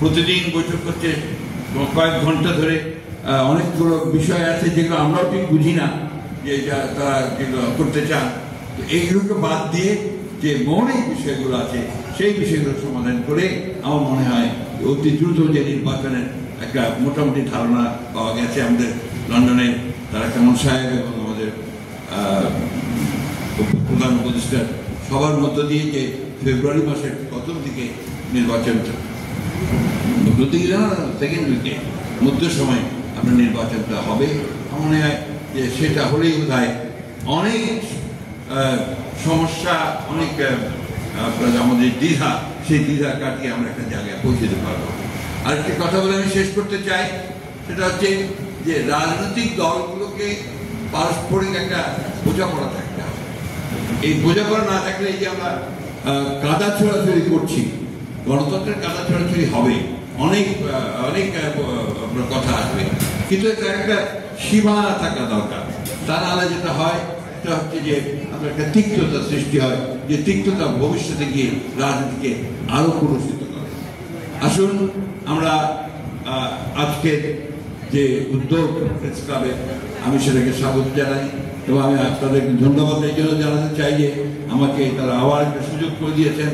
প্রতিদিন বৈঠক করছে কয়েক ঘন্টা ধরে। অনেকগুলো বিষয় আছে যেগুলো আমরাও ঠিক বুঝি না, যে তারা যেগুলো করতে চান। তো এইগুলোকে বাদ দিয়ে যে মৌলিক বিষয়গুলো আছে সেই বিষয়গুলো সমাধান করে আমার মনে হয় অতি দ্রুত যে নির্বাচনের একটা মোটামুটি ধারণা পাওয়া গেছে আমাদের লন্ডনে তারা কেমন সাহেব এবং আমাদের প্রধান উপদেষ্টার সবার মধ্য দিয়ে যে ফেব্রুয়ারি মাসের প্রথম দিকে নির্বাচনটা, প্রথম দিকে না, সেকেন্ড উইকে মধ্য সময় আপনার নির্বাচনটা হবে। আমার মনে হয় যে সেটা হলেই বোধ হয় অনেক সমস্যা, অনেক আমাদের দ্বিধা, সেই দ্বিধা কাটিয়ে আমরা একটা জায়গায় পৌঁছতে পারবো। আরেকটি কথা বলে আমি শেষ করতে চাই, সেটা হচ্ছে যে রাজনৈতিক দলগুলোকে পারস্পরিক একটা বোঝাপড়া থাকতে হবে। এই বোঝাপড়া না থাকলে এই যে আমরা কাদা ছোড়াছড়ি করছি, গণতন্ত্রের কাদা ছোড়াছড়ি হবে, অনেক অনেক কথা আসবে, কিন্তু এটা একটা সীমানা থাকা দরকার। তা নাহলে যেটা হয় সেটা হচ্ছে যে আপনার একটা তিক্ততা সৃষ্টি হয়, যে তিক্ততা ভবিষ্যতে গিয়ে রাজনীতিকে আরো কলুষিত করে। আসুন আমরা আজকের যে উদ্যোগ প্রেস ক্লাবে, আমি সেটাকে স্বাগত জানাই এবং আমি আপনাদেরকে ধন্যবাদ এই জন্য জানাতে চাই যে আমাকে তারা আবার একটা সুযোগ করে দিয়েছেন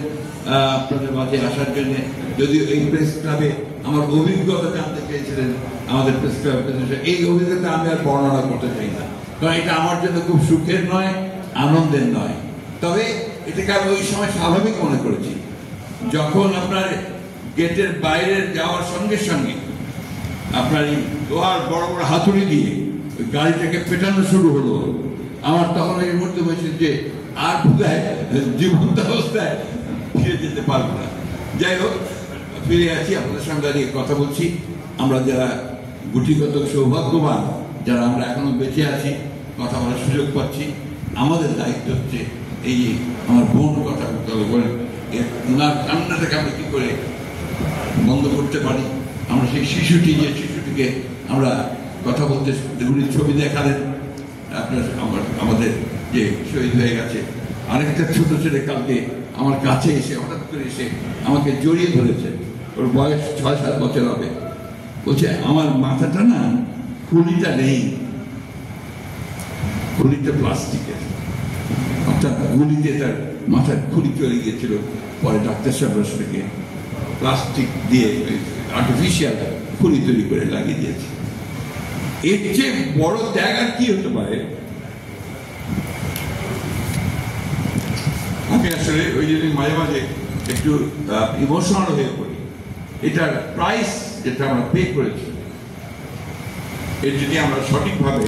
আপনাদের মাঝে আসার জন্য। যদিও এই প্রেস ক্লাবে আমার অভিজ্ঞতা জানতে চেয়েছিলেন আমাদের প্রেস ক্লাব, এই অভিজ্ঞতা আমি আর বর্ণনা করতে চাই না, কারণ এটা আমার জন্য খুব সুখের নয়, আনন্দের নয়। তবে এটাকে আমি ওই সময় স্বাভাবিক মনে করেছি যখন আপনার গেটের বাইরে যাওয়ার সঙ্গে সঙ্গে আপনার এই লোহার বড় বড় হাতুড়ি দিয়ে গাড়িটাকে পেটানো শুরু হলো। আমার তখন এই মুহূর্তে বলছে যে আর বোধহয় জীবন্ত অবস্থায় ফিরে যেতে পারবো না। যাই হোক, ফিরে আছি, আপনাদের সঙ্গে দাঁড়িয়ে কথা বলছি। আমরা যারা গুটিগত সৌভাগ্যবান, যারা আমরা এখনো বেঁচে আছি, কথা বলার সুযোগ পাচ্ছি, আমাদের দায়িত্ব হচ্ছে এই যে আমার বোন কথা বলতে হবে, বলেন ওনার কান্নাটাকে আমরা কি করে বন্ধ করতে পারি। আমরা সেই শিশুটিকে আমরা কথা বলতে, উনি ছবি দেখালেন আপনার আমাদের যে শহীদ হয়ে গেছে। আরেকটা ছোট ছেলে কালকে আমার কাছে এসে হঠাৎ করে এসে আমাকে জড়িয়ে ধরেছে, ওর বয়স 6-7 বছর হবে। বলছে আমার মাথাটা না, খুলিটা নেই, খুলিটা প্লাস্টিকের, অর্থাৎ গুলিতে তার মাথার খুলি চলে গিয়েছিল। পরে ডাক্তার সাহেব সেটাকে প্লাস্টিক দিয়ে আর্টিফিশিয়াল খুলি তৈরি করে লাগিয়ে দিয়েছে। এর চেয়ে বড় ত্যাগ আর কি হতে পারে? আমি আসলে ওই জন্য মাঝে মাঝে একটু ইমোশনাল হয়ে পড়ি। এটার প্রাইস যেটা আমরা পে করেছি, এর যদি আমরা সঠিকভাবে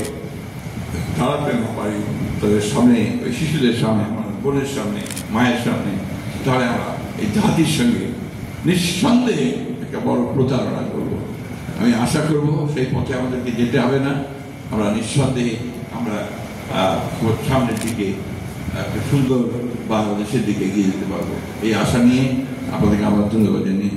দাঁড়াতে না পারি তাদের সামনে, ওই শিশুদের সামনে, আমার বোনের সামনে, মায়ের সামনে, তাহলে আমরা এই জাতির সঙ্গে নিঃসন্দেহে একটা বড় প্রতারণা করব। আমি আশা করব সেই পথে আমাদেরকে যেতে হবে না, আমরা নিঃসন্দেহে আমরা সামনের দিকে একটা সুন্দর বাংলাদেশের দিকে এগিয়ে যেতে পারবো। এই আশা নিয়ে আপনাদেরকে আবার ধন্যবাদ জানিয়ে